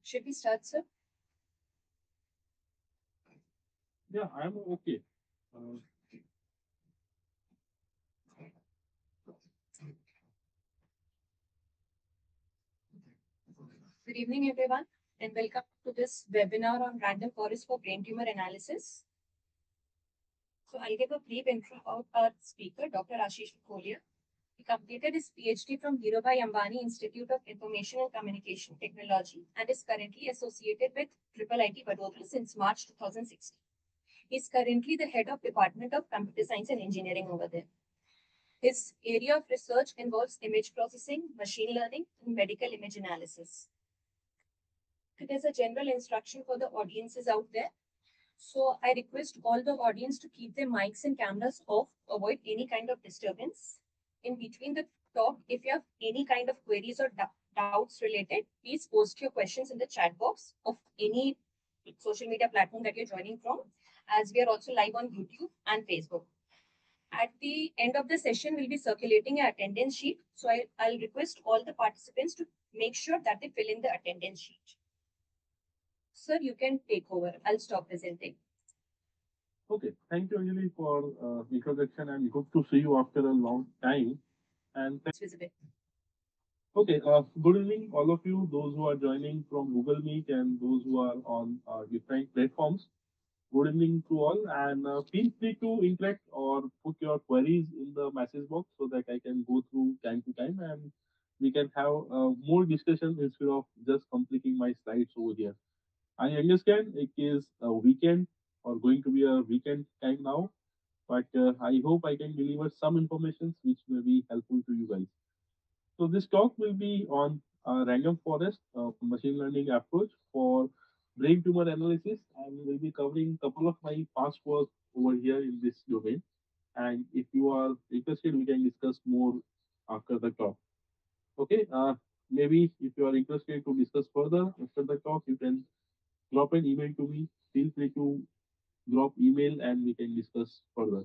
Should we start, sir? Yeah, I'm okay. Uh, Good evening, everyone, and welcome to this webinar on random forest for brain tumor analysis. So I'll give a brief intro about our speaker, Dr. Ashish Phophalia. He completed his Ph.D. from Dhirubhai Ambani Institute of Information and Communication Technology and is currently associated with IIIT Vadodara since March 2016. He is currently the head of Department of Computer Science and Engineering over there. His area of research involves image processing, machine learning, and medical image analysis. It is a general instruction for the audiences out there. So I request all the audience to keep their mics and cameras off, avoid any kind of disturbance. In between the talk, if you have any kind of queries or doubts related, please post your questions in the chat box of any social media platform that you're joining from, as we are also live on YouTube and Facebook. At the end of the session, we'll be circulating an attendance sheet. So I'll request all the participants to make sure that they fill in the attendance sheet. Sir, you can take over. I'll stop presenting. okay, thank you, Anjali, for introduction, and good to see you after a long time. And It's visible. okay, good evening, all of you, those who are joining from Google Meet and those who are on different platforms. Good evening to all, and feel free to interact or put your queries in the message box so that I can go through time to time and we can have more discussion instead of just completing my slides over here. I understand it is a weekend or going to be a weekend time now, but I hope I can deliver some information which may be helpful to you guys. So this talk will be on random forest machine learning approach for brain tumor analysis, and we'll be covering a couple of my past work over here in this domain. And if you are interested, we can discuss more after the talk. Okay, maybe if you are interested to discuss further after the talk, you can drop an email to me. Feel free to drop email and we can discuss further.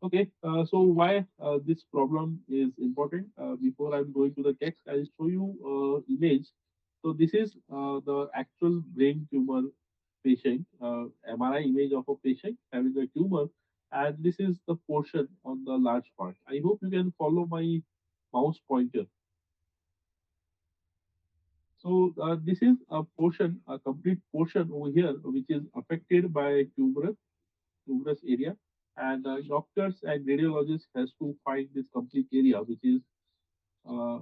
Okay, so why this problem is important? Before I'm going to the text, I'll show you image. So this is the actual brain tumor patient, MRI image of a patient having a tumor, and this is the portion on the large part. I hope you can follow my mouse pointer. So this is a portion, a complete portion over here, which is affected by tumorous area, and doctors and radiologists has to find this complete area, which is uh,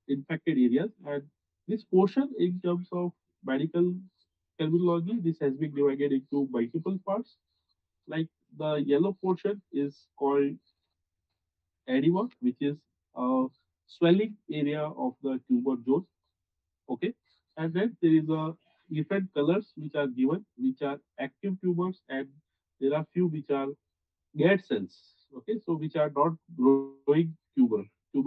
infected areas. And this portion, in terms of medical terminology, this has been divided into multiple parts. Like the yellow portion is called edema, which is a swelling area of the tumor zone. Okay, and then there is a different colors which are given, which are active tumors, and there are few which are dead cells. Okay, so which are not growing tumor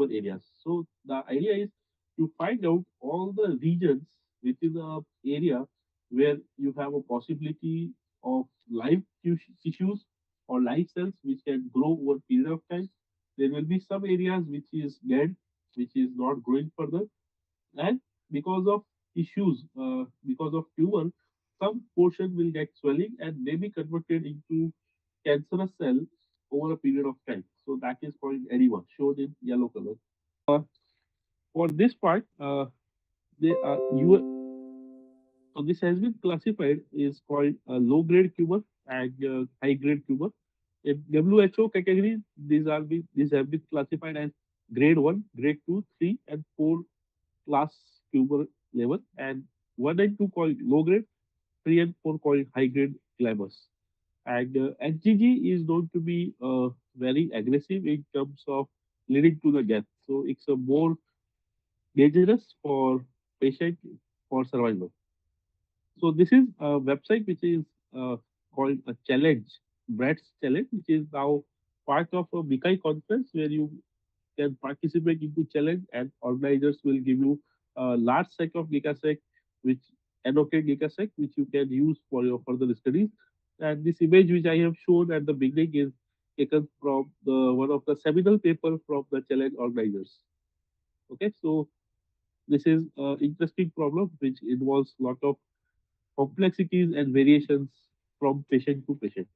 areas. So the idea is to find out all the regions within the area where you have a possibility of live tissues or live cells which can grow over a period of time. There will be some areas which is dead, which is not growing further, and because of issues, because of tumor, some portion will get swelling and may be converted into cancerous cell over a period of time. So that is called edema, shown in yellow color. Uh, for this part, they are so this has been classified is called a low grade tumor and high grade tumor. In WHO category, these have been classified as grade 1, grade 2, 3, and 4 class tumor level, and 1 and 2 called low grade, 3 and 4 called high grade glioma. And HGG is known to be very aggressive in terms of leading to the death. So it's a more dangerous for patient for survival. So this is a website which is called a challenge, Brad's challenge, which is now part of a BKI conference where you can participate into challenge and organizers will give you a large set of data set, which annotate data set, which you can use for your further studies. And this image which I have shown at the beginning is taken from the one of the seminal paper from the challenge organizers. Okay, so This is an interesting problem which involves a lot of complexities and variations from patient to patient.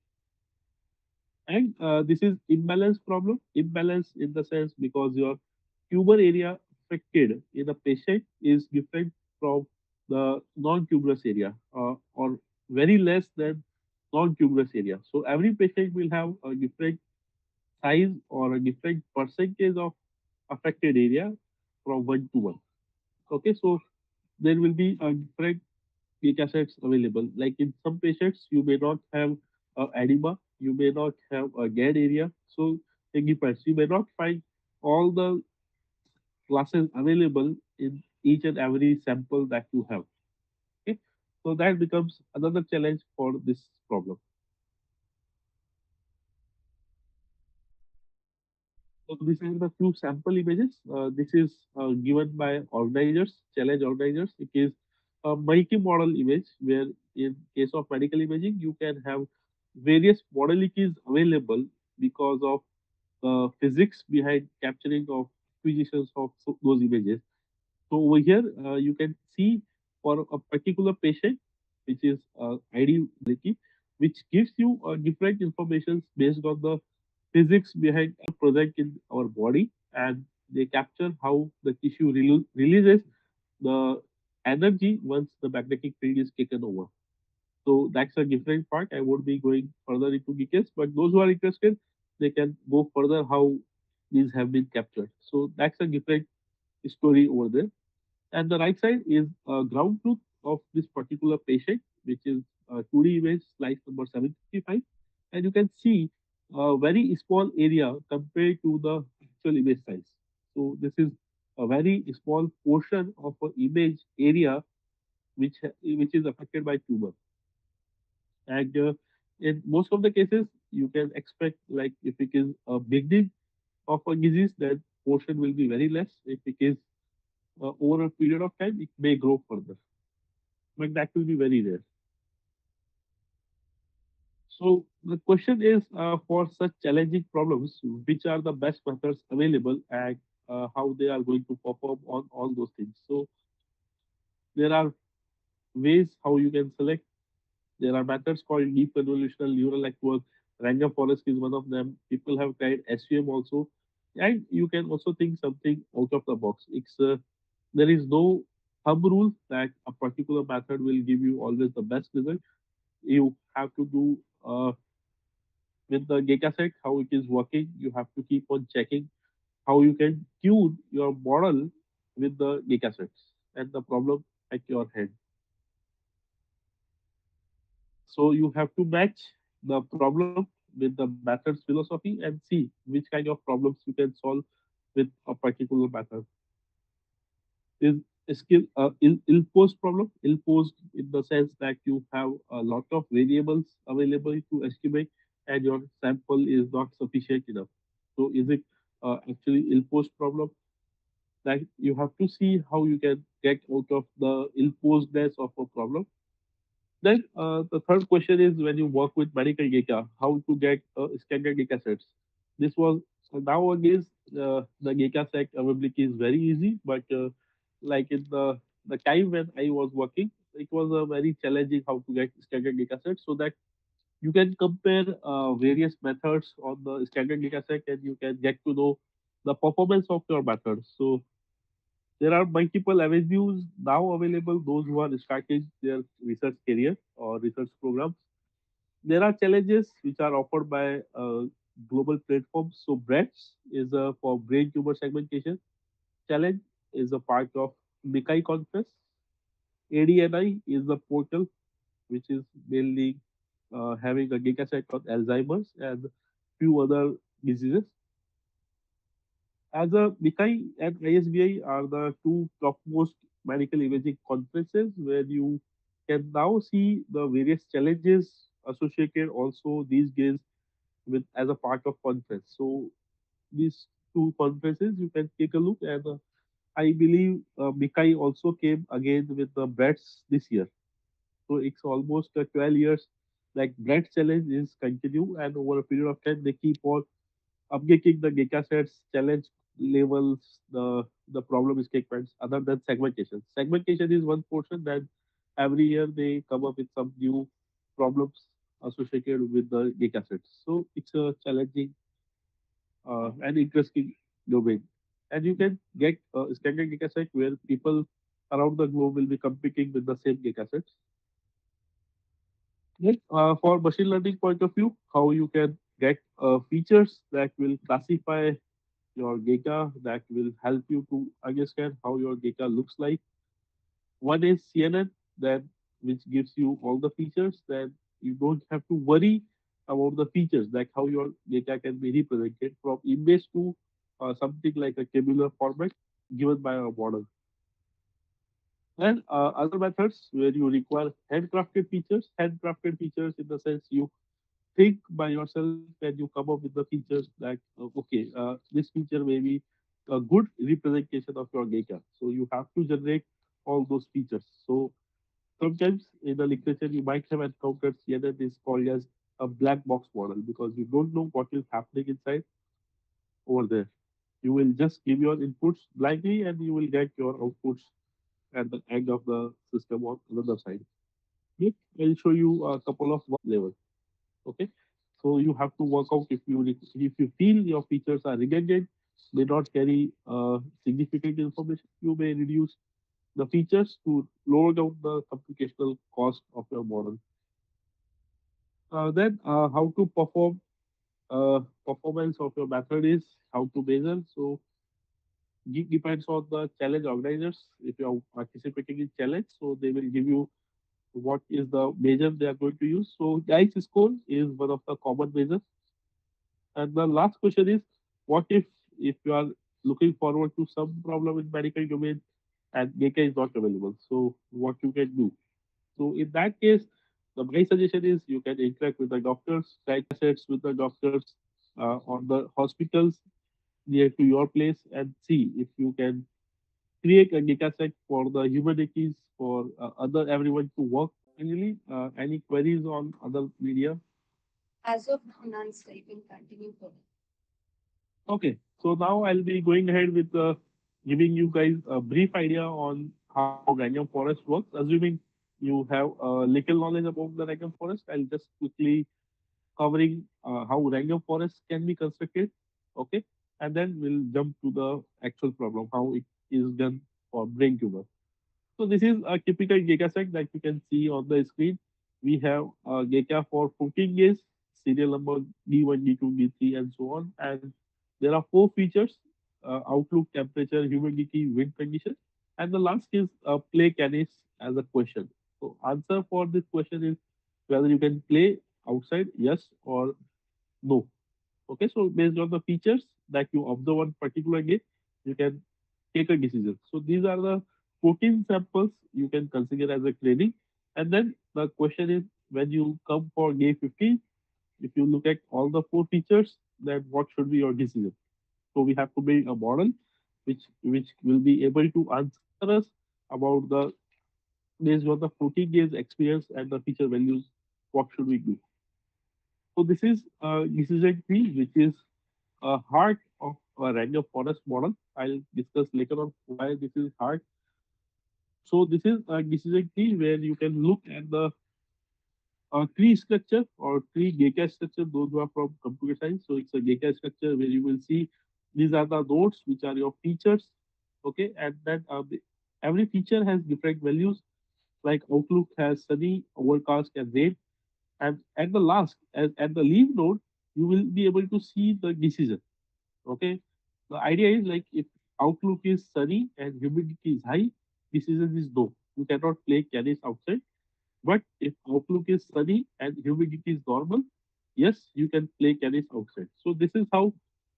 And this is imbalance problem. Imbalance in the sense because your tumor area affected in a patient is different from the non-tuberous area or very less than non-tuberous area. So every patient will have a different size or a different percentage of affected area from one to one. Okay, so there will be a different data sets available. Like in some patients, you may not have edema, you may not have a GAD area. So it depends. You may not find all the classes available in each and every sample that you have. Okay, so that becomes another challenge for this problem. So these are the few sample images. This is given by organizers, challenge organizers. It is a multi-model image where in case of medical imaging, you can have various modalities available because of the physics behind capturing of acquisitions of those images. So over here, you can see for a particular patient, which is ID modality, which gives you different information based on the physics behind project in our body, and they capture how the tissue releases the energy once the magnetic field is taken over. So that's a different part. I won't be going further into details, but those who are interested, they can go further how these have been captured. So that's a different story over there. And the right side is a ground truth of this particular patient, which is a 2D image, slide number 755. And you can see a very small area compared to the actual image size. So this is a very small portion of an image area which is affected by tumor. And in most of the cases, you can expect like if it is a beginning of a disease, that portion will be very less. If it is over a period of time, it may grow further, but that will be very rare. So the question is for such challenging problems, which are the best methods available and how they are going to perform on all those things. So there are ways how you can select. There are methods called deep convolutional neural network. Random forest is one of them. People have tried SVM also, and you can also think something out of the box. There is no thumb rule that a particular method will give you always the best result. You have to do with the data set how it is working. You have to keep on checking how you can tune your model with the data sets and the problem at your hand. So you have to match the problem with the method's philosophy and see which kind of problems you can solve with a particular method. Is a skill ill-posed problem? Ill-posed in the sense that you have a lot of variables available to estimate and your sample is not sufficient enough. So is it actually ill-posed problem? That you have to see how you can get out of the ill-posedness of a problem. Then the third question is when you work with medical data, how to get standard data sets. This was nowadays the data set availability is very easy, but like in the time when I was working, it was very challenging how to get standard data sets so that you can compare various methods on the standard data set and you can get to know the performance of your method. So there are multiple avenues now available, those who are starting their research career or research programs. There are challenges which are offered by global platforms. So BRETS is for brain tumor segmentation. Challenge is a part of MICAI conference. ADNI is the portal which is mainly having a data set on Alzheimer's and few other diseases. As a MICAI and ISBI are the two topmost medical imaging conferences where you can now see the various challenges associated also these days with as a part of conference. So these two conferences you can take a look and I believe MICAI also came again with the BRETS this year. So it's almost 12 years like BRETS challenge is continue and over a period of time they keep on updating the data sets, challenge levels, the problem statements, other than segmentation. Segmentation is one portion that every year they come up with some new problems associated with the data sets. So it's a challenging and interesting domain. And you can get a standard data set where people around the globe will be competing with the same data sets. Then, for machine learning point of view, how you can get features that will classify your data, that will help you to understand how your data looks like. One is CNN, that which gives you all the features that you don't have to worry about the features, like how your data can be represented from image to something like a tabular format given by a model. And other methods where you require handcrafted features, handcrafted features in the sense you think by yourself and you come up with the features that okay, this feature may be a good representation of your data, so you have to generate all those features. So sometimes in the literature you might have encountered CNN is called as a black box model because you don't know what is happening inside over there. You will just give your inputs blindly and you will get your outputs at the end of the system on another side. Okay, I'll show you a couple of levels. Okay, so you have to work out if you feel your features are redundant, may not carry significant information, you may reduce the features to lower down the computational cost of your model. Then how to perform performance of your method is how to measure. So it depends on the challenge organizers. If you are participating in challenge, so they will give you what is the measure they are going to use. So guys score is one of the common measures. And the last question is, what if you are looking forward to some problem in medical domain and data is not available? So what you can do? So in that case, my suggestion is you can interact with the doctors, try sets with the doctors on the hospitals near to your place and see if you can create a data set for the humanities for other everyone to work. Finally, any queries on other media? As of now, none, so you can continue for Okay, so now I'll be going ahead with giving you guys a brief idea on how random forest works. Assuming you have little knowledge about the random forest, I'll just quickly covering how random forests can be constructed. Okay, and then we'll jump to the actual problem, how it is done for brain tumor. So this is a typical data set that you can see on the screen. We have data for 14 days, serial number D1, D2, D3, and so on. And there are four features: outlook, temperature, humidity, wind condition. And the last is play canis as a question. So answer for this question is whether you can play outside, yes or no. Okay, so based on the features that you observe on particular day, you can take a decision. So these are the 14 samples you can consider as a training. And then the question is when you come for day 15, if you look at all the four features, then what should be your decision? So we have to build a model which will be able to answer us about the based on the 14 days experience and the feature values, what should we do? So this is decision tree, which is a heart of a random forest model. I'll discuss later on why this is hard. So this is a decision tree where you can look at the tree structure or tree data structure. Those who are from computer science, so it's a data structure where you will see these are the nodes which are your features. Okay, and then every feature has different values. Like outlook has sunny, overcast, and rain. And at the last, at the leaf node, you will be able to see the decision. Okay. The idea is like if outlook is sunny and humidity is high, decision is no. You cannot play tennis outside. But if outlook is sunny and humidity is normal, yes, you can play tennis outside. So this is how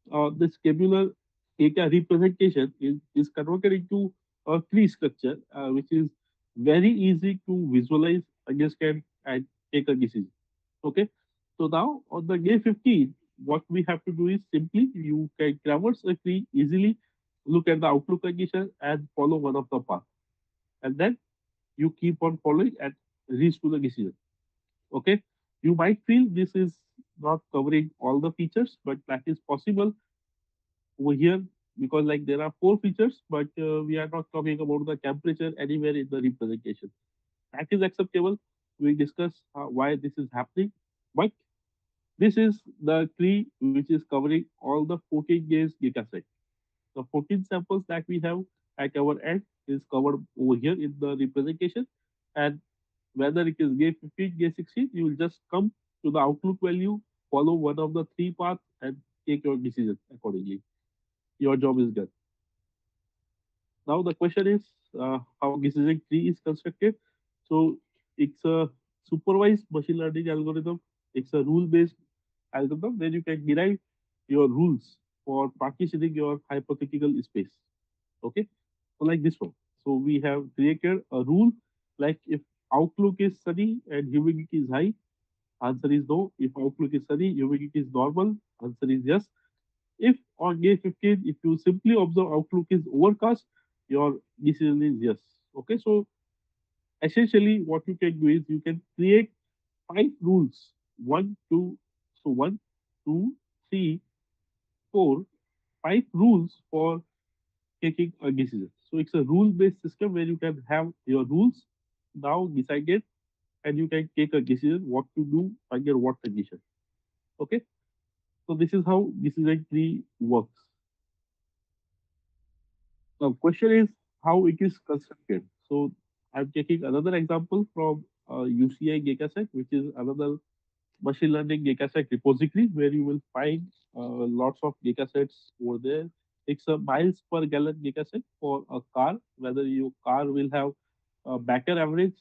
the scabular data representation is converted into a tree structure, which is very easy to visualize, understand, and take a decision. Okay. So now on the day 15, what we have to do is simply you can traverse a tree easily, look at the outlook condition and follow one of the paths. And then you keep on following and reach to the decision. Okay. You might feel this is not covering all the features, but that is possible over here because like there are four features, but we are not talking about the temperature anywhere in the representation. That is acceptable. We discuss why this is happening, but this is the tree which is covering all the 14 days data set. The 14 samples that we have at our end is covered over here in the representation, and whether it is day 15, day 16, you will just come to the outlook value, follow one of the three paths, and take your decision accordingly. Your job is done. Now the question is how decision tree is constructed. So it's a supervised machine learning algorithm. It's a rule-based algorithm where you can derive your rules for partitioning your hypothetical space. Okay, so like this one. So we have created a rule like if outlook is sunny and humidity is high, answer is no. If outlook is sunny, humidity is normal, answer is yes. If on day 15, if you simply observe outlook is overcast, your decision is yes. Okay, so essentially what you can do is you can create five rules. One, two, so one, two, three, four, five rules for taking a decision. So it's a rule-based system where you can have your rules now decided and you can take a decision what to do under what condition. Okay, so this is how decision tree works. Now, question is how it is constructed. So, I'm taking another example from UCI dataset, which is another machine learning dataset repository where you will find lots of datasets over there. It's a miles per gallon dataset for a car, whether your car will have a better average,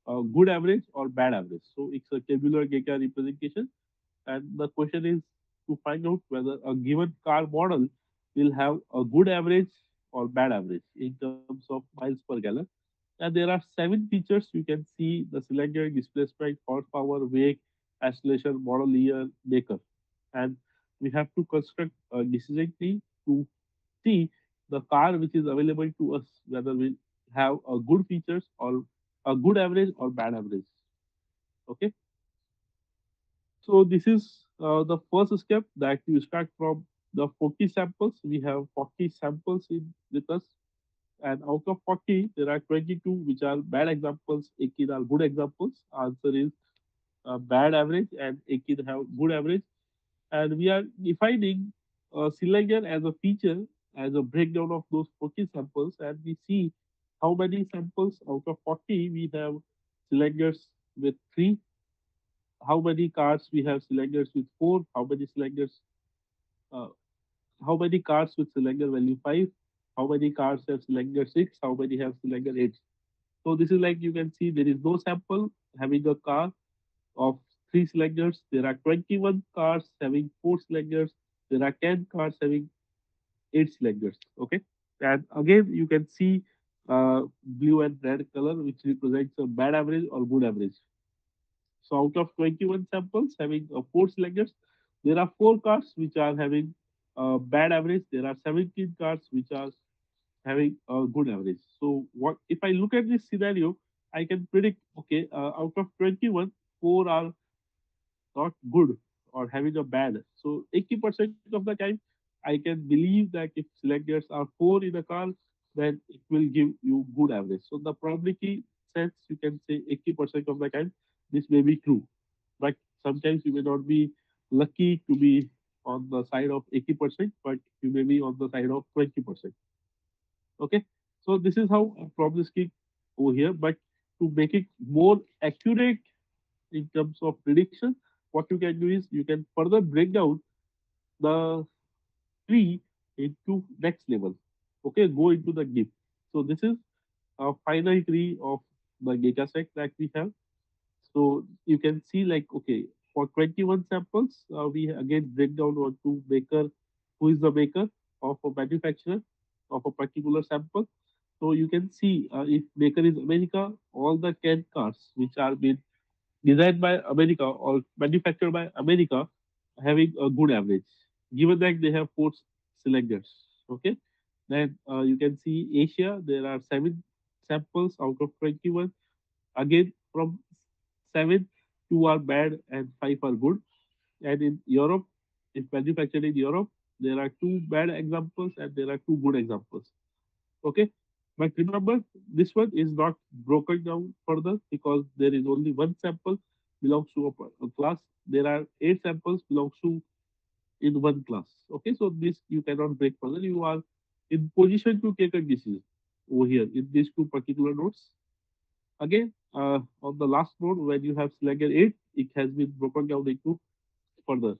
a good average, or bad average. So, it's a tabular data representation, and the question is to find out whether a given car model will have a good average or bad average in terms of miles per gallon. And there are seven features you can see: the cylinder, displacement, horsepower, weight, acceleration, model year, maker. And we have to construct a decision tree to see the car which is available to us, whether we have a good features or a good average or bad average. Okay. So this is the first step that you start from the 40 samples. We have 40 samples in with us, and out of 40, there are 22 which are bad examples, 18 are good examples. Answer is bad average and 18 have good average. And we are defining cylinder as a feature, as a breakdown of those 40 samples, and we see how many samples out of 40 we have cylinders with 3, how many cars we have cylinders with 4, uh, how many cars with cylinder value 5, how many cars have cylinder 6, how many have cylinder 8. So this is like you can see there is no sample having a car of 3 cylinders. There are 21 cars having 4 cylinders. There are 10 cars having 8 cylinders. Okay. And again, you can see blue and red color, which represents a bad average or good average. So out of 21 samples having 4 cylinders, there are 4 cars which are having bad average. There are 17 cars which are having a good average. So what if I look at this scenario, I can predict, okay, out of 21, 4 are not good or having a bad. So 80% of the time, I can believe that if selectors are 4 in a car, then it will give you good average. So the probability sense, you can say 80% of the time, this may be true. But sometimes you may not be lucky to be on the side of 80%, but you may be on the side of 20%. Okay. So this is how a probabilistic over here, but to make it more accurate in terms of prediction, what you can do is you can further break down the tree into next level. Okay, go into the deep. So this is a final tree of the data set that we have. So you can see like, okay, for 21 samples, we again break down onto maker, who is the maker of a manufacturer of a particular sample. So you can see if maker is America, all the 10 cars which are being designed by America or manufactured by America having a good average, given that they have four cylinders. Okay, then you can see Asia, there are 7 samples out of 21. Again, from 7 two are bad and five are good. And in Europe, if manufactured in Europe, there are two bad examples and there are two good examples. Okay, but remember, this one is not broken down further because there is only one sample belongs to a class. There are eight samples belongs to in one class. Okay, so this you cannot break further. You are in position to take a decision over here in these two particular nodes. Again, on the last node, when you have selected eight, it has been broken down into further.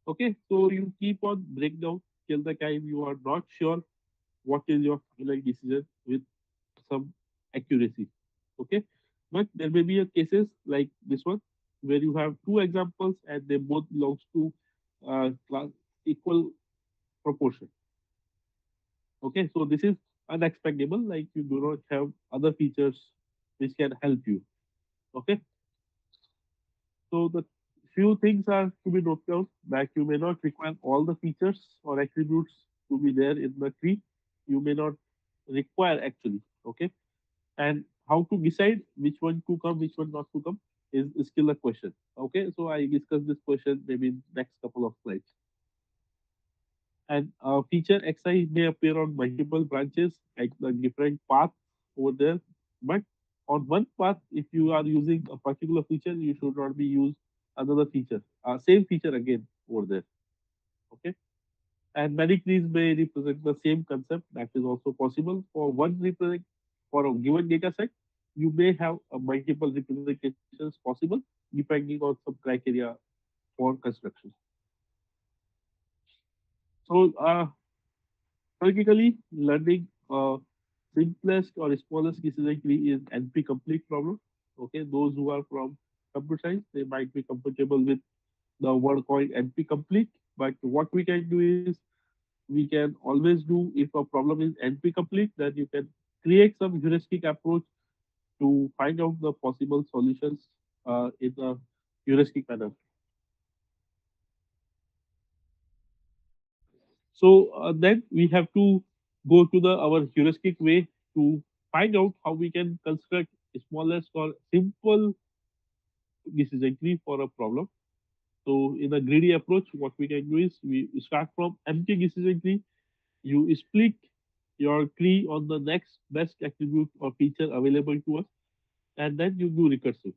Okay, so you keep on break down till the time you are not sure what is your final decision with some accuracy. Okay, but there may be a cases like this one where you have two examples and they both belongs to class equal proportion. Okay, so this is unexpectable, like you do not have other features which can help you. Okay, so the few things are to be noted down that you may not require all the features or attributes to be there in the tree. You may not require actually. Okay, and how to decide which one to come, which one not to come is still a question. Okay, so I discuss this question maybe in next couple of slides. And feature xi may appear on multiple branches like the different paths over there, but on one path, if you are using a particular feature, you should not be use another feature, same feature again over there. Okay, and many trees may represent the same concept. That is also possible for one represent for a given data set. You may have a multiple representations possible depending on some criteria for construction. So, logically, learning simplest or smallest decision tree is NP complete problem. Okay, those who are from computer science, they might be comfortable with the word called NP complete. But what we can do is we can always do if a problem is NP complete, then you can create some heuristic approach to find out the possible solutions in a heuristic manner. So then we have to go to the our heuristic way to find out how we can construct smallest or simple decision tree for a problem. So in a greedy approach, what we can do is we start from empty decision tree. You split your tree on the next best attribute or feature available to us, and then you do recursive.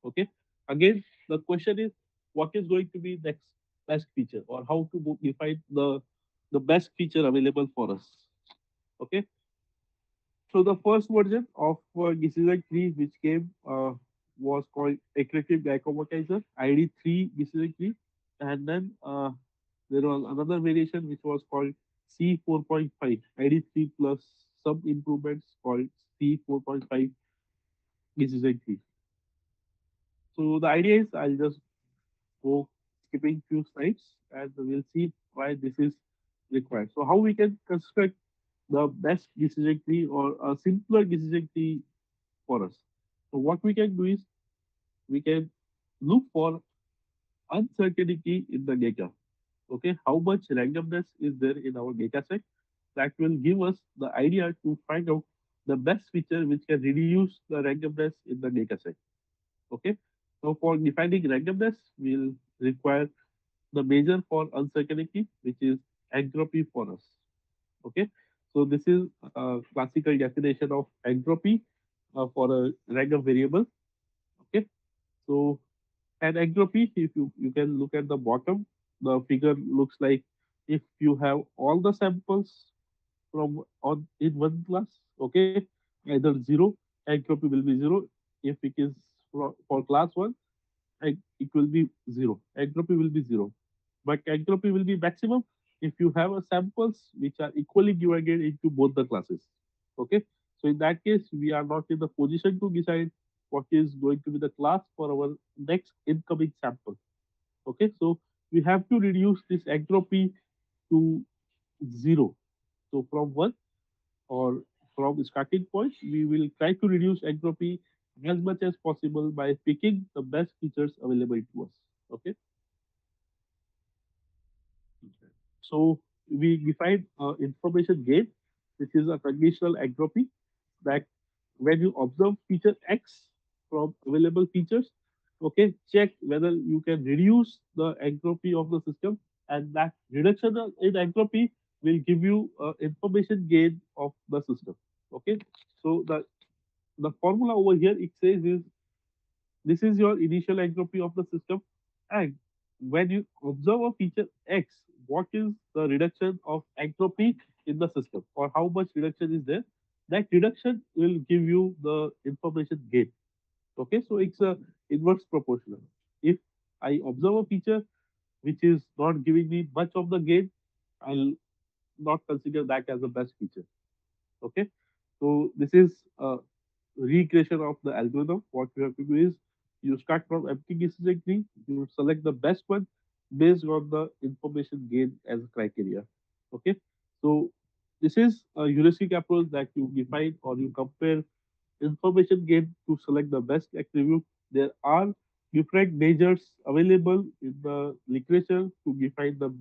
Okay. Again, the question is, what is going to be next best feature, or how to define the best feature available for us. Okay. So the first version of decision tree which came was called iterative glycomatizer ID3 decision tree, and then there was another variation which was called C4.5 ID3 plus some improvements called C4.5 decision tree. So the idea is I'll just go skipping few slides and we'll see why this is required. So how we can construct the best decision tree or a simpler decision tree for us. So what we can do is we can look for uncertainty in the data. Okay, how much randomness is there in our data set? That will give us the idea to find out the best feature which can reduce the randomness in the data set. Okay, so for defining randomness, we'll require the measure for uncertainty, which is entropy for us. Okay, so this is a classical definition of entropy for a random variable. Okay, so and entropy, if you can look at the bottom, the figure looks like if you have all the samples from on in one class, okay, either zero, entropy will be zero. If it is for class one, it will be zero. Entropy will be zero. But entropy will be maximum if you have a samples which are equally divided into both the classes. Okay. So in that case, we are not in the position to decide what is going to be the class for our next incoming sample. Okay. So we have to reduce this entropy to zero. So from one or from starting point, we will try to reduce entropy as much as possible by picking the best features available to us. Okay, so we define information gain, which is a conditional entropy that when you observe feature X from available features, Okay, check whether you can reduce the entropy of the system, and that reduction in entropy will give you information gain of the system. Okay, so the formula over here it says is this is your initial entropy of the system, and when you observe a feature X, what is the reduction of entropy in the system, or how much reduction is there? That reduction will give you the information gain. Okay, so it's a inverse proportional. If I observe a feature which is not giving me much of the gain, I'll not consider that as the best feature. Okay, so this is a recreation of the algorithm. What you have to do is you start from empty decision tree, you select the best one based on the information gain as a criteria. Okay, so this is a heuristic approach that you define or you compare information gain to select the best attribute. There are different measures available in the literature to define the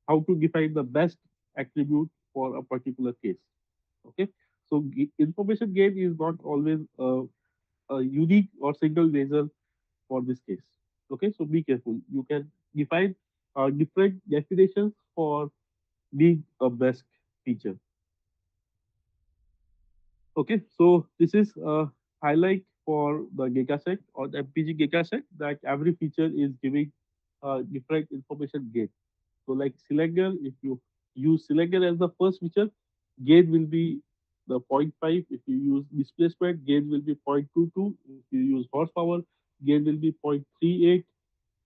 how to define the best attribute for a particular case. Okay, so information gain is not always a unique or single measure for this case. Okay, so be careful. You can define different definitions for being a best feature. Okay, so this is a highlight for the dataset or the MPG dataset that every feature is giving different information gain. So like cylinder, if you use cylinder as the first feature, gain will be the zero point 0.5. If you use displacement, gain will be 0.22. If you use horsepower, gain will be 0.38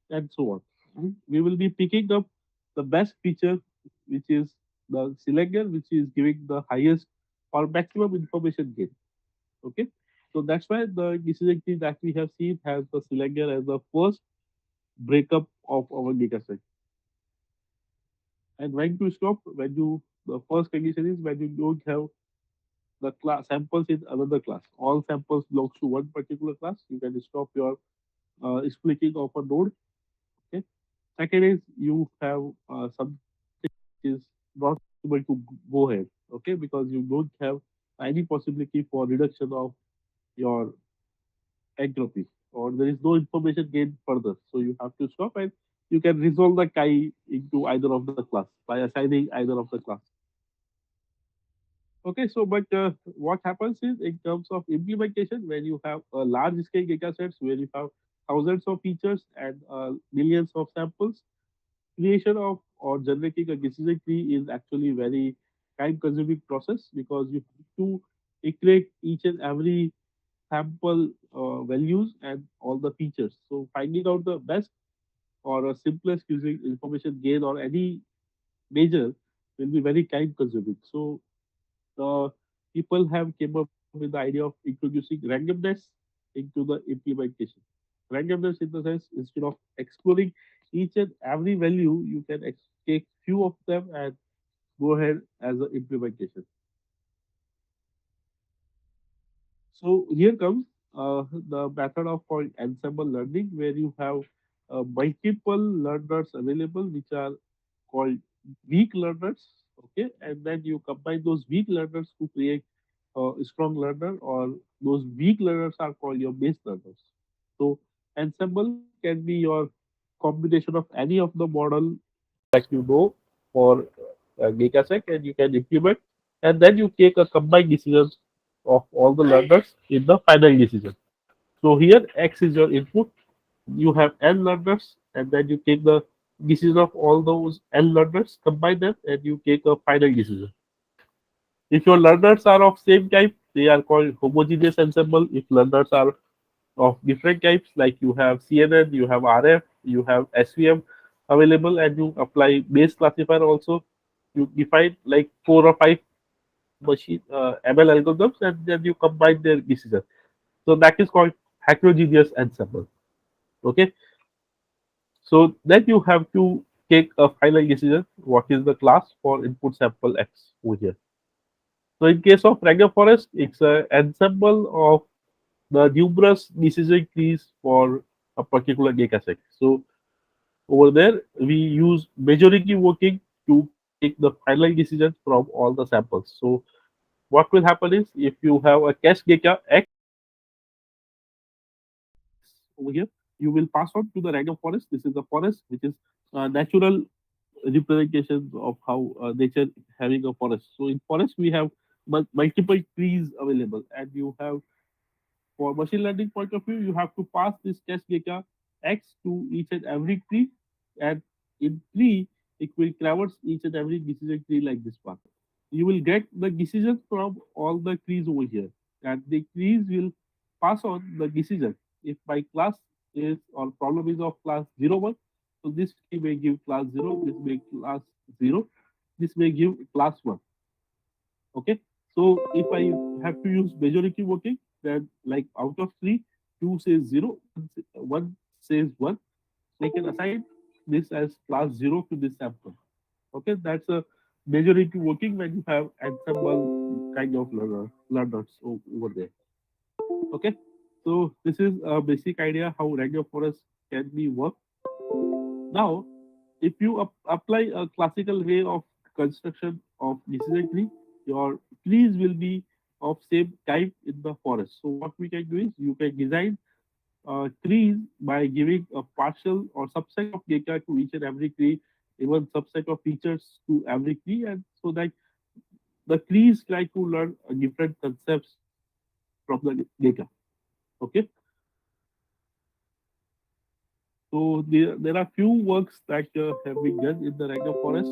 and so on. We will be picking up the best feature, which is the cylinder, which is giving the highest or maximum information gain. Okay, so that's why the decision tree that we have seen has the cylinder as the first breakup of our data set. And when to stop, when you the first condition is when you don't have the class samples in another class. All samples belongs to one particular class. You can stop your splitting of a node. Okay. Second is you have something which is not able to go ahead. Okay, because you don't have any possibility for reduction of your entropy, or there is no information gained further. So you have to stop and you can resolve the chi into either of the class by assigning either of the class. Okay, so but what happens is in terms of implementation, when you have a large scale data sets where you have thousands of features and millions of samples, creation of or generating a decision tree is actually very time consuming process because you have to iterate each and every sample values and all the features. So finding out the best or a simplest using information gain or any measure will be very time consuming. So the people have came up with the idea of introducing randomness into the implementation. Randomness in the sense instead of exploring each and every value, you can take few of them and go ahead as an implementation. So here comes the method of called ensemble learning, where you have multiple learners available, which are called weak learners. Okay, and then you combine those weak learners to create a strong learner, or those weak learners are called your base learners. So ensemble can be your combination of any of the model that you know for dataset, and you can implement, and then you take a combined decision of all the learners in the final decision. So here X is your input. You have n learners, and then you take the decision of all those n learners, combine them, and you take a final decision. If your learners are of same type, they are called homogeneous ensemble. If learners are of different types, like you have CNN, you have RF, you have SVM available, and you apply base classifier also. You define like 4 or 5 machine ML algorithms, and then you combine their decision. So that is called heterogeneous ensemble. Okay. So then you have to take a final decision. What is the class for input sample X over here? So in case of random forest, it's an ensemble of the numerous decision trees for a particular data set. So over there, we use majority working to take the final decision from all the samples. So what will happen is if you have a cache data X over here, you will pass on to the random forest. This is the forest, which is natural representations of how nature having a forest. So in forest we have multiple trees available, and you have, for machine learning point of view, you have to pass this test data X to each and every tree, and in tree it will traverse each and every decision tree like this one. You will get the decisions from all the trees over here, and the trees will pass on the decision. If my class is or problem is of class 01, so this tree may give class 0, this may class 0, this may give class 1. Okay. So if I have to use majority working, then like out of three, two says zero, one says one. So I can assign this as class zero to this sample. Okay, that's a majority working when you have ensemble kind of learners over there. Okay, so this is a basic idea how random forest can be worked. Now, if you apply a classical way of construction of decision tree, your trees will be of same type in the forest. So what we can do is you can design trees by giving a partial or subset of data to each and every tree, even subset of features to every tree, and so that the trees try to learn different concepts from the data. Okay, so there are few works that have been done in the random forest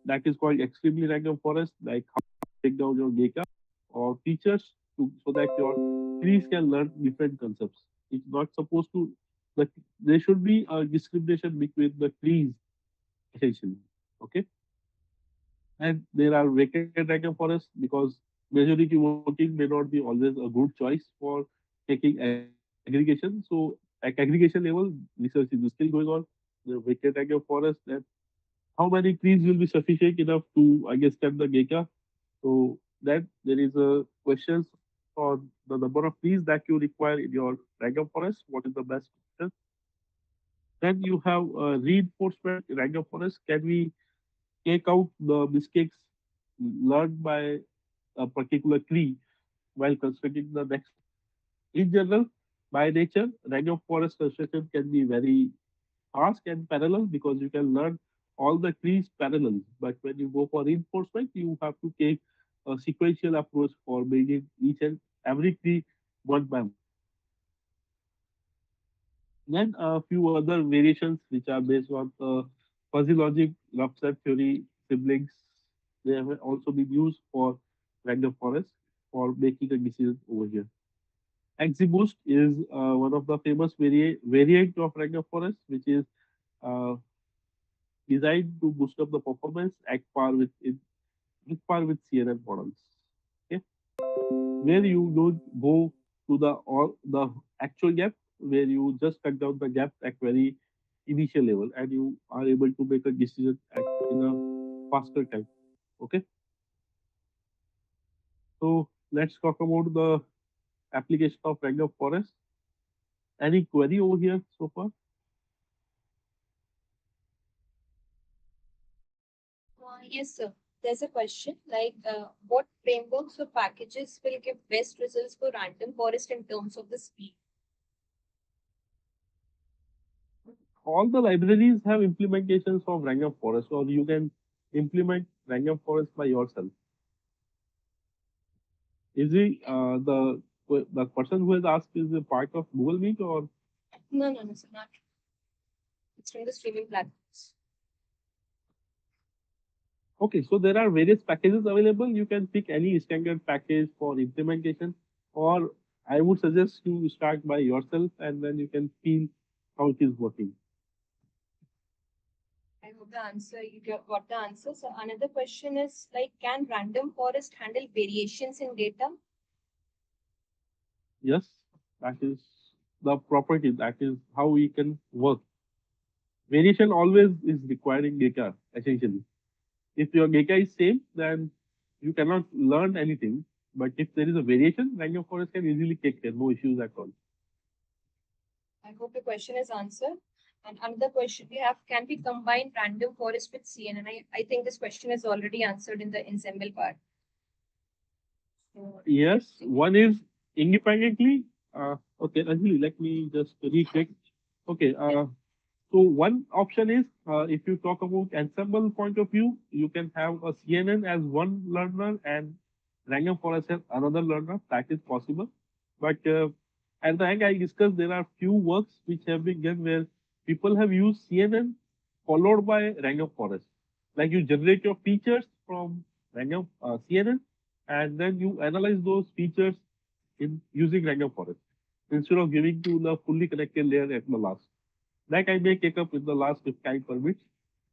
that is called extremely random forest, like how to break down your data or features so that your trees can learn different concepts. It's not supposed to, like, there should be a discrimination between the trees essentially. Okay, and there are vacant random forests because majority working may not be always a good choice for taking aggregation. So at aggregation level, research is still going on. The vacant random forest, that how many trees will be sufficient enough to, I guess, get the data. So that there is a questions on the number of trees that you require in your random forest. What is the best option? Then you have reinforcement in random forest. Can we take out the mistakes learned by a particular tree while constructing the next one? In general, by nature, random forest construction can be very fast and parallel because you can learn all the trees parallel. But when you go for reinforcement, you have to take a sequential approach for building each and every tree one by one. Then a few other variations which are based on the fuzzy logic, rough set theory, siblings. They have also been used for random forest for making a decision over here. XGBoost is one of the famous variant of random forest, which is uh, designed to boost up the performance at par with CNN models. Okay, where you don't go to the actual gap, where you just cut down the gap at very initial level, and you are able to make a decision in a faster time. Okay, so let's talk about the application of random forest. Any query over here so far? Yes, sir. There's a question like what frameworks or packages will give best results for random forest in terms of the speed? All the libraries have implementations of random forest, or you can implement random forest by yourself. Is he the person who has asked is a part of Google Meet, or No, no, no, sir, not. It's from the streaming platforms. okay? So there are various packages available. You can pick any standard package for implementation, or I would suggest you start by yourself and then you can feel how it is working. I hope the answer got the answer. So another question is like, can random forest handle variations in data? Yes, that is the property. That is how we can work. Variation always is requiring data essentially. If your data is same, then you cannot learn anything. But if there is a variation, random forest can easily take care, no issues at all. I hope the question is answered. And another question we have, can we combine random forest with CNN? I think this question is already answered in the ensemble part. So, Yes, one is independently, Okay, Anjali, let me just recheck. Okay, so one option is if you talk about ensemble point of view, you can have a CNN as one learner and random forest as another learner. That is possible. But at the end, I discussed there are few works which have been done where people have used CNN followed by random forest. Like you generate your features from random CNN and then you analyze those features in using random forest instead of giving to the fully connected layer at the last. That I may take up in the last if time permits.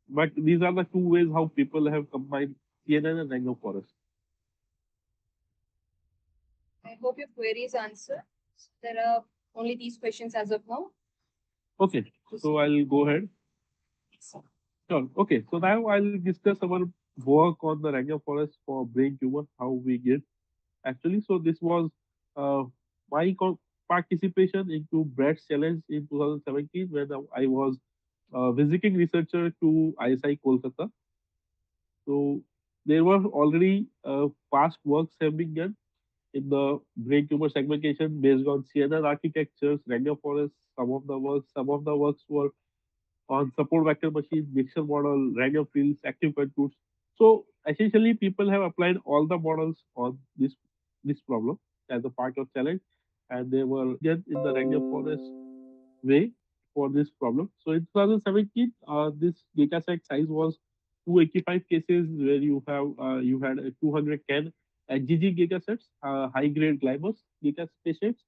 But these are the two ways how people have combined CNN and random forest. I hope your query is answered. There are only these questions as of now. Okay, so I'll go ahead. Sure. Okay, so now I'll discuss our work on the random forest for brain tumor, how we get actually. So this was uh, my participation into Brett's challenge in 2017 when I was visiting researcher to ISI Kolkata. So there were already past works have been done in the brain tumor segmentation based on CNN architectures, random forests. Some of the works were on support vector machines, mixture model, random fields, active contours. So essentially, people have applied all the models on this problem as a part of challenge, and they were done in the random forest way for this problem. So in 2017, this dataset size was 285 cases where you had 210 GG datasets, high grade gliomas data patients,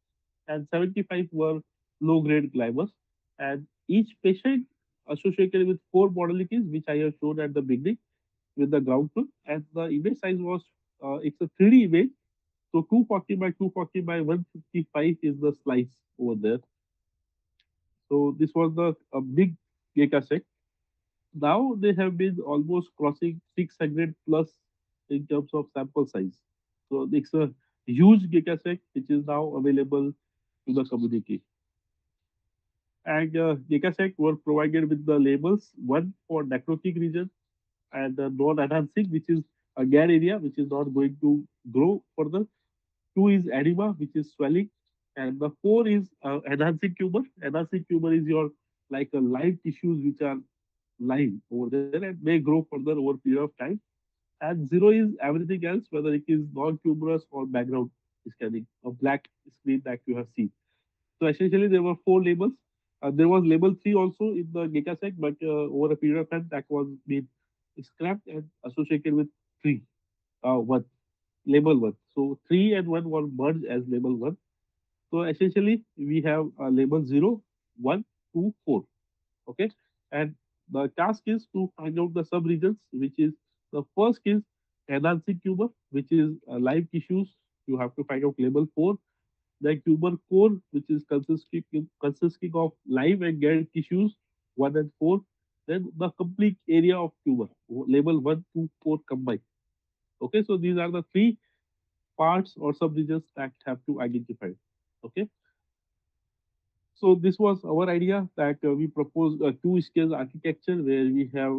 and 75 were low grade gliomas. And each patient associated with four modalities, which I have shown at the beginning with the ground truth, and the image size was it's a 3D image. So 240 by 240 by 155 is the slice over there. So this was the a big data set. Now they have been almost crossing 600 plus in terms of sample size. So it's a huge data set which is now available to the community. And data set were provided with the labels, one for necrotic region and non-enhancing, which is a dead area which is not going to grow further. Two is edema, which is swelling, and the four is enhancing tumor. Enhancing tumor is your like a live tissues which are live over there and may grow further over a period of time. And zero is everything else, whether it is non-tumorous or background scanning, a black screen that you have seen. So essentially, there were four labels. There was label three also in the data set, but over a period of time, that was been scrapped and associated with three, one label one. So three and one were merged as label one. So essentially, we have label 0, 1, 2, 4. Okay, and the task is to find out the subregions, which is the first is enhancing tumor, which is live tissues. You have to find out label 4. The tumor core, which is consisting of live and dead tissues, 1 and 4. Then the complete area of tumor, label 1, 2, 4 combined. Okay, so these are the three parts or subregions that have to identify. Okay, so this was our idea that we proposed a two-stage architecture where we have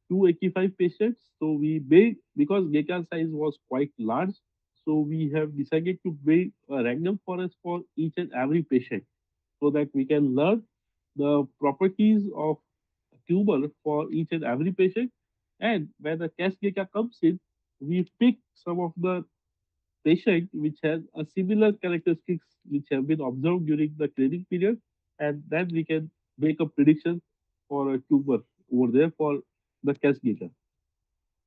285 patients. So we built because data size was quite large. So we have decided to build a random forest for each and every patient so that we can learn the properties of tumor for each and every patient. And when the test data comes in, we pick some of the patient which has a similar characteristics which have been observed during the training period, and then we can make a prediction for a tumor over there for the test data.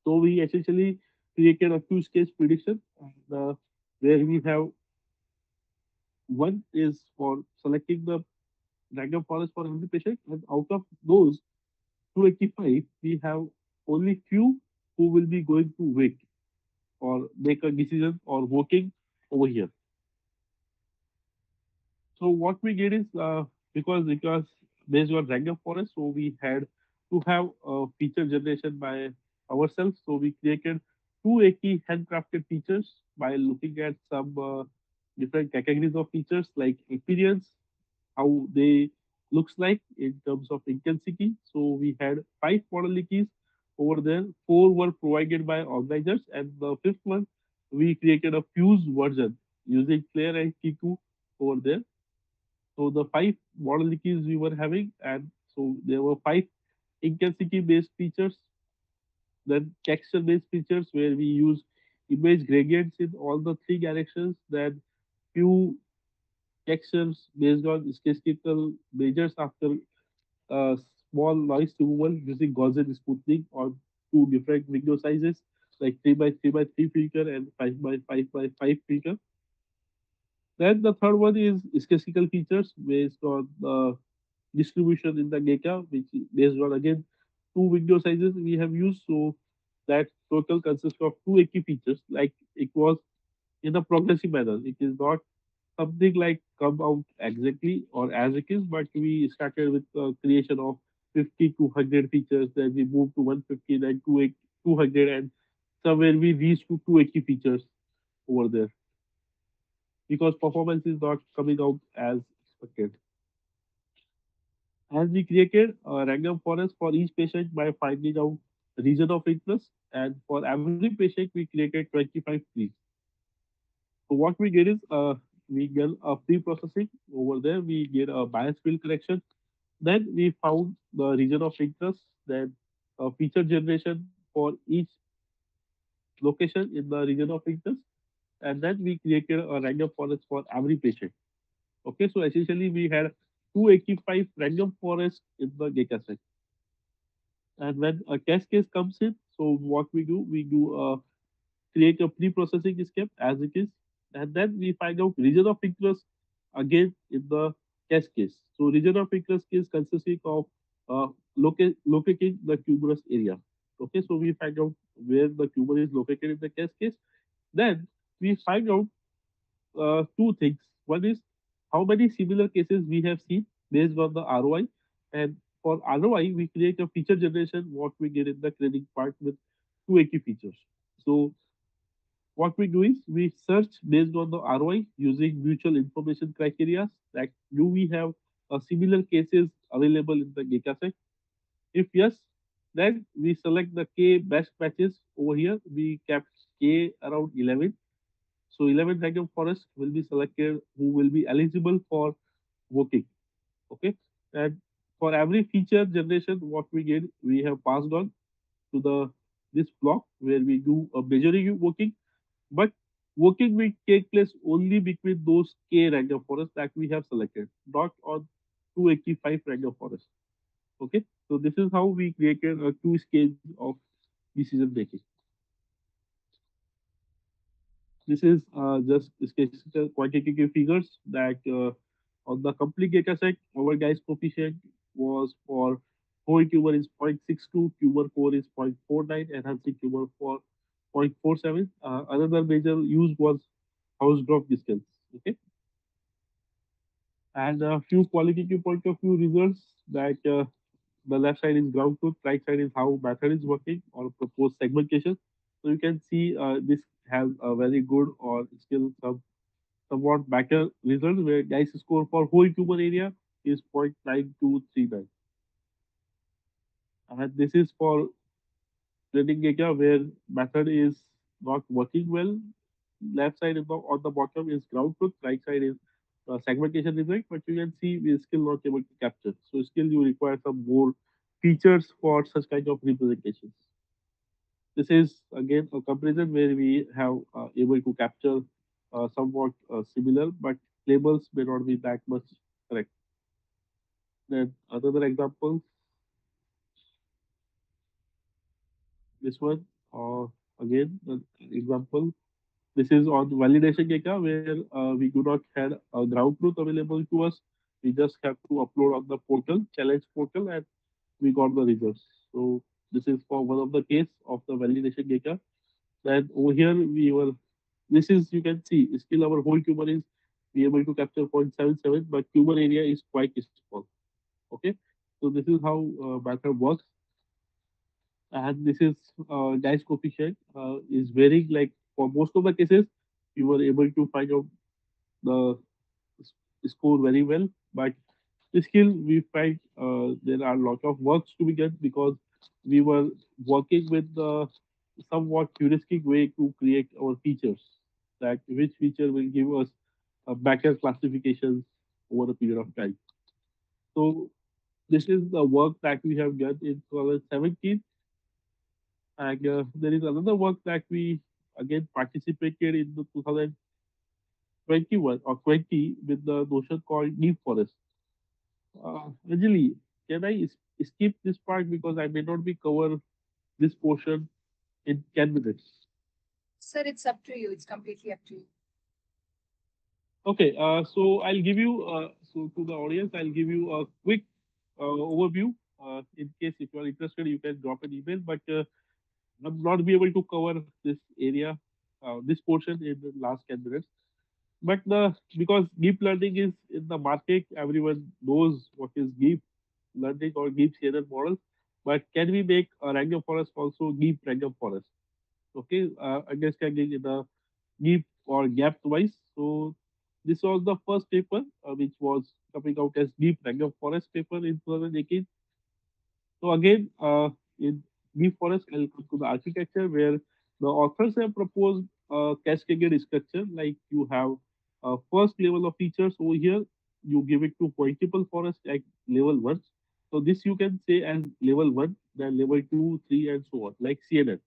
So we essentially created a two-stage prediction, and, where we have one is for selecting the random forest for every patient, and out of those 285, we have only few who will be going to wait or make a decision or voting over here. So what we did is because it was based on random forest, so we had to have a feature generation by ourselves. So we created 280 handcrafted features by looking at some different categories of features like appearance, how they looks like in terms of intensity. So we had five modalities over there. Four were provided by organizers, and the fifth one we created a fused version using Flare and Kiku over there. So the five model keys we were having, and so there were five intensity based features, then texture based features where we use image gradients in all the three directions, then few textures based on statistical measures after uh, small noise removal using Gaussian smoothing on two different window sizes, like 3 by 3 by 3 filter and 5 by 5 by 5 filter. Then the third one is statistical features based on the distribution in the data, which is based on again two window sizes we have used. So that total consists of two key features, like it was in a progressive manner. It is not something like come out exactly or as it is, but we started with the creation of 50 to 100 features, then we moved to 150, then 200, and somewhere we reached to 280 features over there because performance is not coming out as expected. And we created a random forest for each patient by finding out region of interest, and for every patient we created 25 trees. So what we did is we get a pre-processing over there. We did a bias field correction. Then we found the region of interest. Then feature generation for each location in the region of interest. And then we created a random forest for every patient. Okay, so essentially we had 285 random forests in the data set. And when a test case comes in, so what we do create a pre-processing step as it is, and then we find out region of interest again in the test case. So region of interest case consisting of locating the tumorous area. Okay, so we find out where the tumor is located in the test case. Then we find out two things. One is how many similar cases we have seen based on the ROI, and for ROI we create a feature generation. What we did in the training part with 280 features. So what we do is we search based on the ROI using mutual information criteria, that do we have similar cases available in the data set. If yes, then we select the K best matches over here. We kept K around 11. So 11 random forests will be selected who will be eligible for working. Okay. And for every feature generation, what we did, we have passed on to the this block where we do a measuring working, but working will take place only between those K random forests that we have selected, not on 285 random forests. Okay, so this is how we created a two stage of decision making. This is just statistical quantitative figures that on the complete data set, our guys coefficient was for whole tumor is 0.62, tumor core is 0.49, enhancing tumor for 0.47. Another major use was house drop distance. Okay, and a few qualitative point of view results that the left side is ground truth, right side is how method is working or proposed segmentation. So you can see this has a very good or still somewhat better result where guys score for whole tumor area is 0.9239. And this is for training data where method is not working well. Left side on the bottom is ground truth, right side is segmentation result, but you can see we are still not able to capture. So still you require some more features for such kind of representations. This is again a comparison where we have able to capture somewhat similar, but labels may not be that much correct. Then another example, this one, again an example. This is on validation data where we do not had a ground truth available to us. We just have to upload on the portal, challenge portal, and we got the results. So this is for one of the case of the validation data. Then over here we were, this is you can see still our whole tumor is be able to capture 0.77, but tumor area is quite small. Okay, so this is how method works, and this is dice coefficient is varying. Like for most of the cases, we were able to find out the score very well, but still we find there are a lot of works to be done because we were working with the somewhat heuristic way to create our features, that which feature will give us backend classifications over a period of time. So this is the work that we have done in 2017, and there is another work that we again participated in the 2021 or 20 with the notion called deep forest. Anjali, can I skip this part because I may not be cover this portion in 10 minutes? Sir, it's up to you. It's completely up to you. Okay, so I'll give you, so to the audience, I'll give you a quick overview. In case if you are interested, you can drop an email, but I'll not be able to cover this area, this portion in the last 10 minutes. But because deep learning is in the market, everyone knows what is deep learning or deep CNN model. But can we make a random forest also deep random forest? Okay, understanding in the deep or gap wise. So this was the first paper which was coming out as deep random forest paper in 2018. So again, in deep forest, I'll come to the architecture where the authors have proposed a cascaded structure. Like you have first level of features over here, you give it to multiple forest at level one. So this you can say as level one, then level two, three, and so on, like CNN.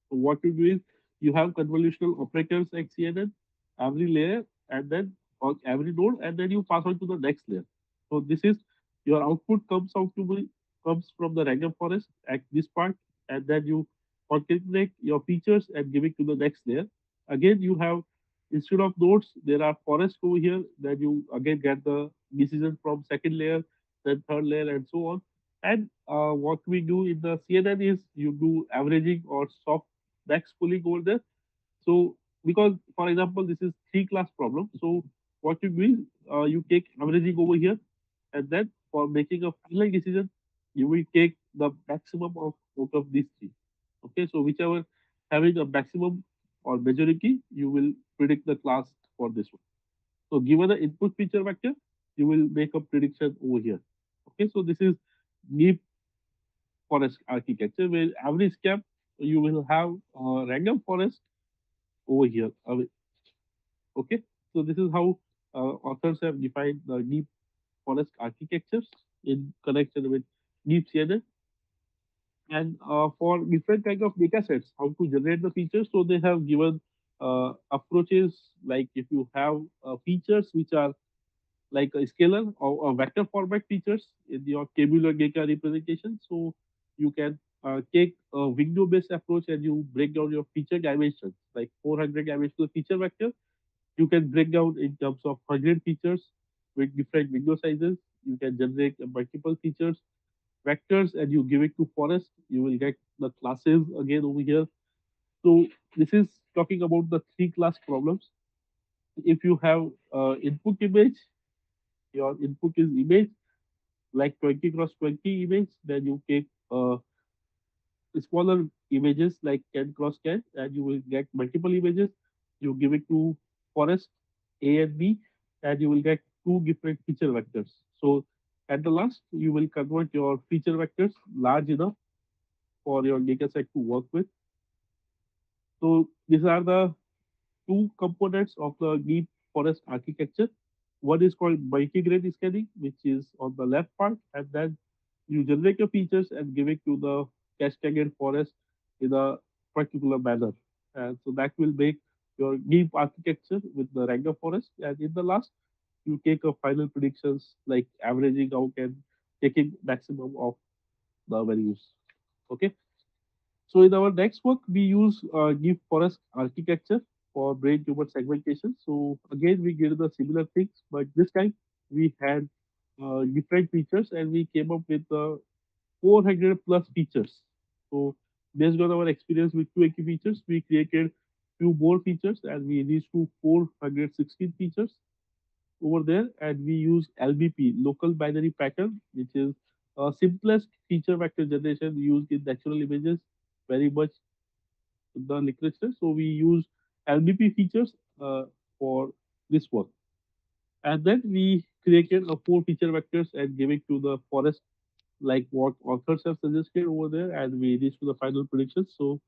So what you do is you have convolutional operators like CNN, every layer, and then on every node, and then you pass on to the next layer. So this is your output comes from the random forest at this part, and then you concatenate your features and give it to the next layer. Again, you have instead of nodes, there are forests over here. Then you again get the decision from second layer, then third layer, and so on. And what we do in the CNN is you do averaging or soft max pulling over there. So because for example this is three class problem, so what you do is you take averaging over here, and then for making a final decision, you will take the maximum of out of these three. Okay, so whichever having a maximum or majority, you will predict the class for this one. So given the input feature vector, you will make a prediction over here. Okay, so this is deep forest architecture where every step you will have a random forest over here. Okay, so this is how authors have defined the deep forest architectures in connection with deep CNN. And for different kind of data sets, how to generate the features. So they have given approaches like if you have features which are like a scalar or a vector format features in your tabular data representation. So you can take a window-based approach and you break down your feature dimensions, like 400 dimensional feature vector. You can break down in terms of 100 features with different window sizes. You can generate multiple features vectors and you give it to forest. You will get the classes again over here. So this is talking about the three class problems. If you have input image, your input is image like 20 cross 20 image, then you take smaller images like 10 cross 10 and you will get multiple images. You give it to forest A and B and you will get two different feature vectors. So at the last, you will convert your feature vectors large enough for your data set to work with. So these are the two components of the deep forest architecture. One is called multi-grain scanning, which is on the left part, and then you generate your features and give it to the cascaded forest in a particular manner. And so that will make your deep architecture with the random forest. And in the last, you take a final predictions like averaging out and taking maximum of the values. Okay. So in our next work, we use deep forest architecture for brain tumor segmentation. So again, we did the similar things, but this time we had different features and we came up with 400 plus features. So based on our experience with 280 features, we created few more features and we reached to 416 features over there. And we use LBP, local binary pattern, which is simplest feature vector generation used in natural images, very much the literature. So we use LBP features for this work. And then we created a four feature vectors and gave it to the forest like what authors have suggested over there, and we reached to the final predictions. So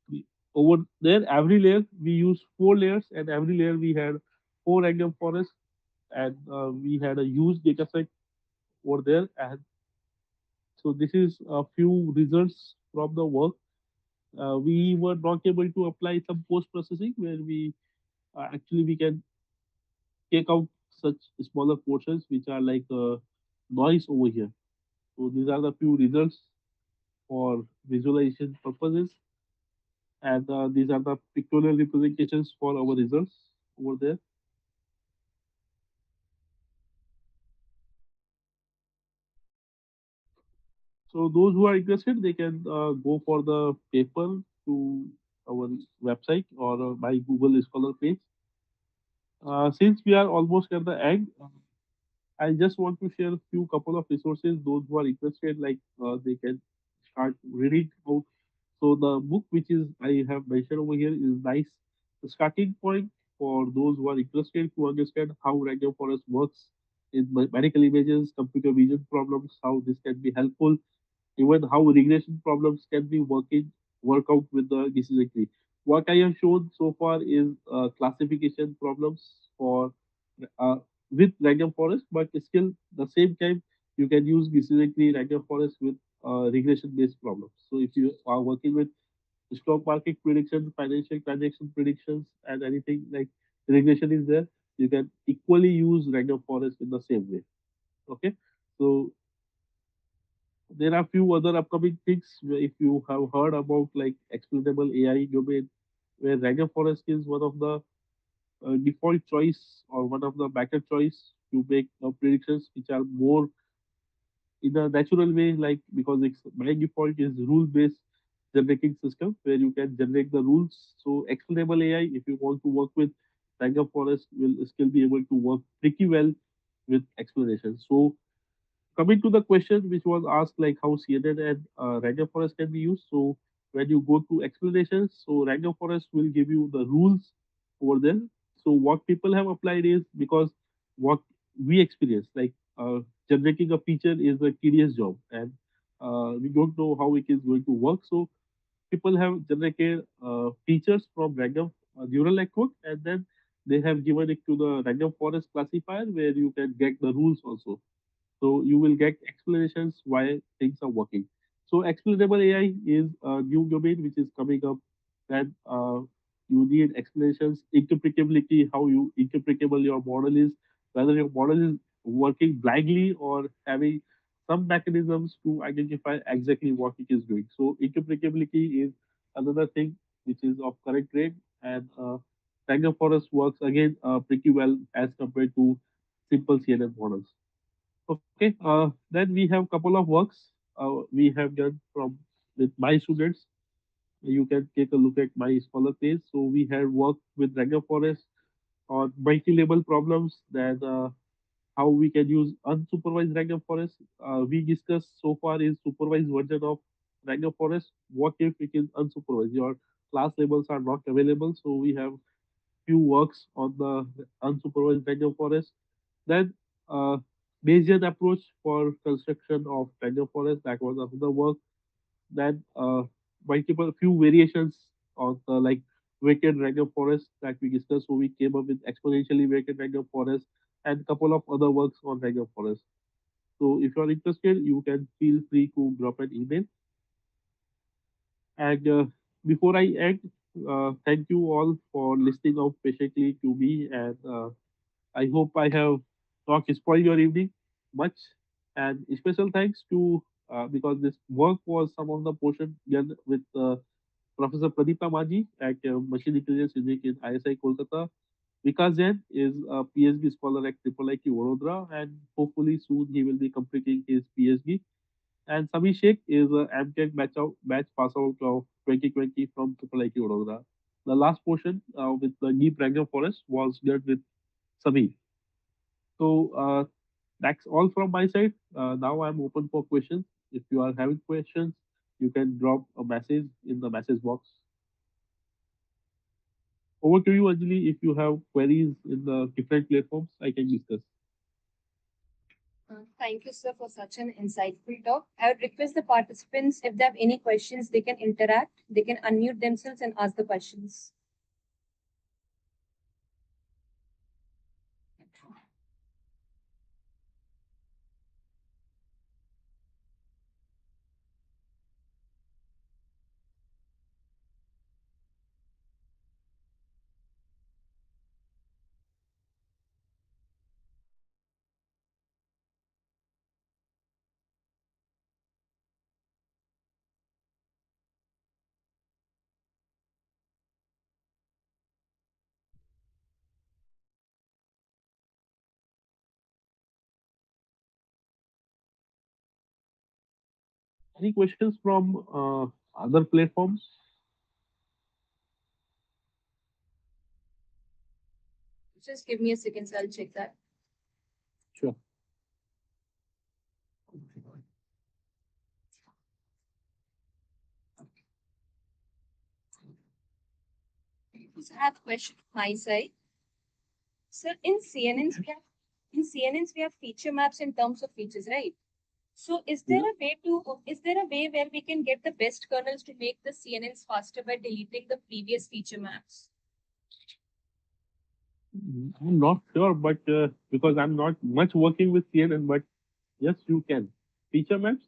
we, over there, every layer we use four layers, and every layer we had four random forests and we had a huge data set over there. And so this is a few results from the work. We were not able to apply some post processing where we actually we can take out such smaller portions which are like noise over here. So these are the few results for visualization purposes, and these are the pictorial representations for our results over there. So those who are interested, they can go for the paper to our website or my Google Scholar page. Since we are almost at the end, I just want to share a few couple of resources. Those who are interested, like they can start reading out. So the book which is I have mentioned over here is nice. The starting point for those who are interested to understand how radio forest works in medical images, computer vision problems, how this can be helpful, even how regression problems can be work out with the decision tree. What I have shown so far is classification problems for uh, with random forest, but still the same time you can use decision tree random forest with regression based problems. So if you are working with stock market prediction, financial transaction predictions, and anything like regression is there, you can equally use random forest in the same way. Okay, so there are few other upcoming things. If you have heard about like explainable AI domain, where random forest is one of the default choice or one of the better choice to make predictions which are more in a natural way, like because it's by default is rule based generating system where you can generate the rules. So explainable AI, if you want to work with random forest, will still be able to work pretty well with explanation. So coming to the question which was asked, like how CNN and random forest can be used. So when you go to explanations, so random forest will give you the rules over there. So what people have applied is because what we experience, like generating a feature is a tedious job, and we don't know how it is going to work. So people have generated features from random neural network, and then they have given it to the random forest classifier where you can get the rules also. So you will get explanations why things are working. So explainable AI is a new domain which is coming up, that you need explanations, interpretability, how you interpretable your model is, whether your model is working blindly or having some mechanisms to identify exactly what it is doing. So interpretability is another thing which is of current trend, and Tiger Forest works again pretty well as compared to simple CNN models. Okay, then we have couple of works we have done from with my students. You can take a look at my scholar page. So we had worked with Ranger Forest on multi-level problems, that how we can use unsupervised Ranger Forest. We discussed so far is supervised version of Ranger Forest. What if it is unsupervised? Your class labels are not available. So we have few works on the unsupervised Ranger Forest. Then Bayesian approach for construction of Ranger Forest, that was another work. Then multiple few variations of the like weighted Ranger Forest that we discussed. So we came up with exponentially weighted Ranger Forest and couple of other works on Ranger Forest. So if you are interested, you can feel free to drop an email. And before I end, thank you all for listening out patiently to me, and I hope I have not spoiled your evening much. And special thanks to because this work was some of the portion done with Professor Pradeepa Maji at Machine Intelligence Unit in ISI Kolkata. Vikas Jain is a PhD scholar at IIIT Vadodara, and hopefully soon he will be completing his PhD. And Sami Sheikh is a MTech batch pass out of 2020 from IIIT Vadodara. The last portion with the deep Rangam Forest was done with Sami. So that's all from my side. Now I'm open for questions. If you are having questions, you can drop a message in the message box. Over to you, Anjali. If you have queries in the different platforms, I can discuss. Thank you, sir, for such an insightful talk. I would request the participants, if they have any questions, they can interact, they can unmute themselves and ask the questions. Any questions from other platforms? Just give me a second, so I'll check that. Sure. So I have a question from my side. So in CNNs we have feature maps in terms of features, right? So Yeah. is there a way where we can get the best kernels to make the CNNs faster by deleting the previous feature maps? I'm not sure, but because I'm not much working with CNN, but yes, you can. Feature maps,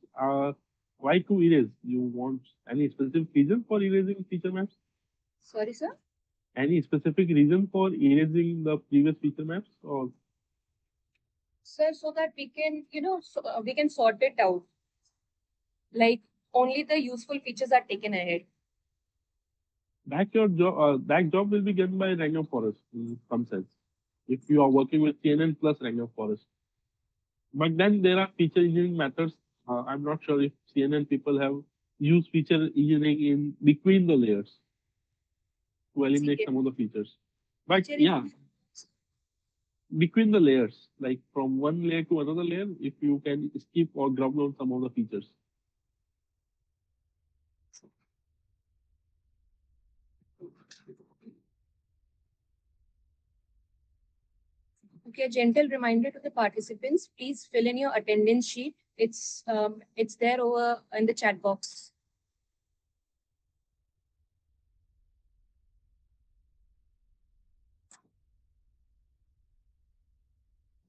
why to erase? You want any specific reason for erasing feature maps? Sorry, sir. Any specific reason for erasing the previous feature maps? Or Sir, so that we can, we can sort it out. Like only the useful features are taken ahead. that job will be given by random forest in some sense. If you are working with CNN plus random forest. But then there are feature engineering methods. I'm not sure if CNN people have used feature engineering in between the layers to eliminate See, some of the features. But feature yeah, engineering. between the layers, like from one layer to another layer, if you can skip or drop down some of the features. Okay, a gentle reminder to the participants, please fill in your attendance sheet. It's there over in the chat box.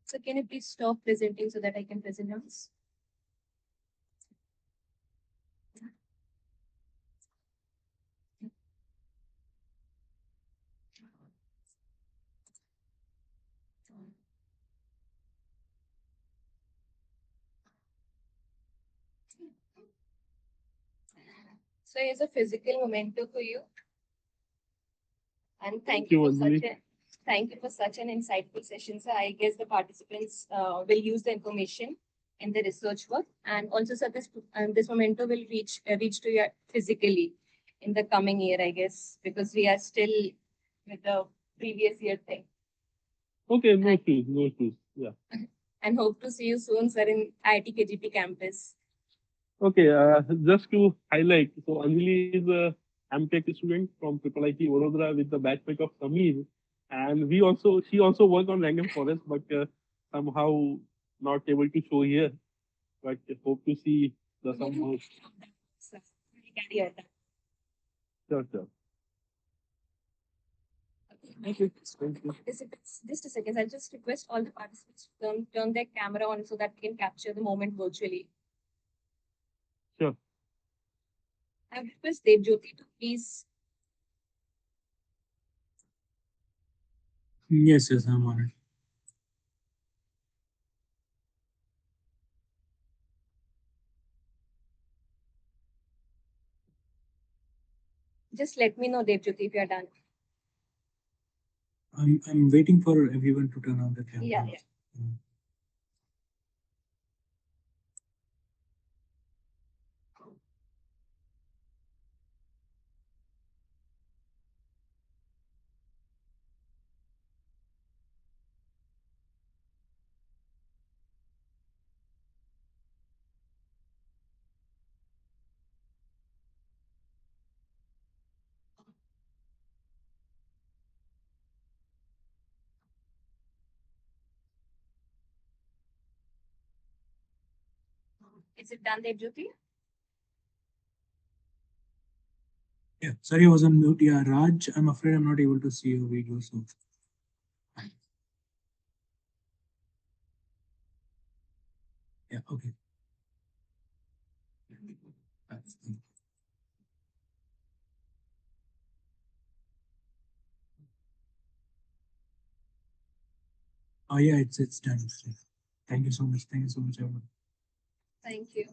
So can you please stop presenting so that I can present yours? So here's a physical memento for you. And Thank you, Anjali. thank you for such an insightful session. So I guess the participants will use the information in the research work, and also sir, this memento will reach to you physically in the coming year, I guess, because we are still with the previous year thing. Okay, no And, issues, no issues. Yeah. and hope to see you soon, sir, in IIT KGP campus. Okay, just to highlight, so Anjali is a MTech student from IIIT Vadodara with the batchmate of Samir, and she also worked on random forest, but somehow not able to show here. But hope to see the somehow. Sir, carry on. Sure, sure. Thank you. Participants, just a second. I'll just request all the participants to turn their camera on so that we can capture the moment virtually. Sure. I request Devjyoti to please Yes, yes, I'm on it. just let me know, Devjyoti, if you're done. I'm waiting for everyone to turn on the camera. Yeah, yeah. Mm. Is it done, Devjyoti? Yeah, sorry, I was on mute. Yeah, Raj, I'm afraid I'm not able to see your video, so yeah, okay. Oh yeah, it's done. Thank you so much. Thank you so much, everyone. Thank you.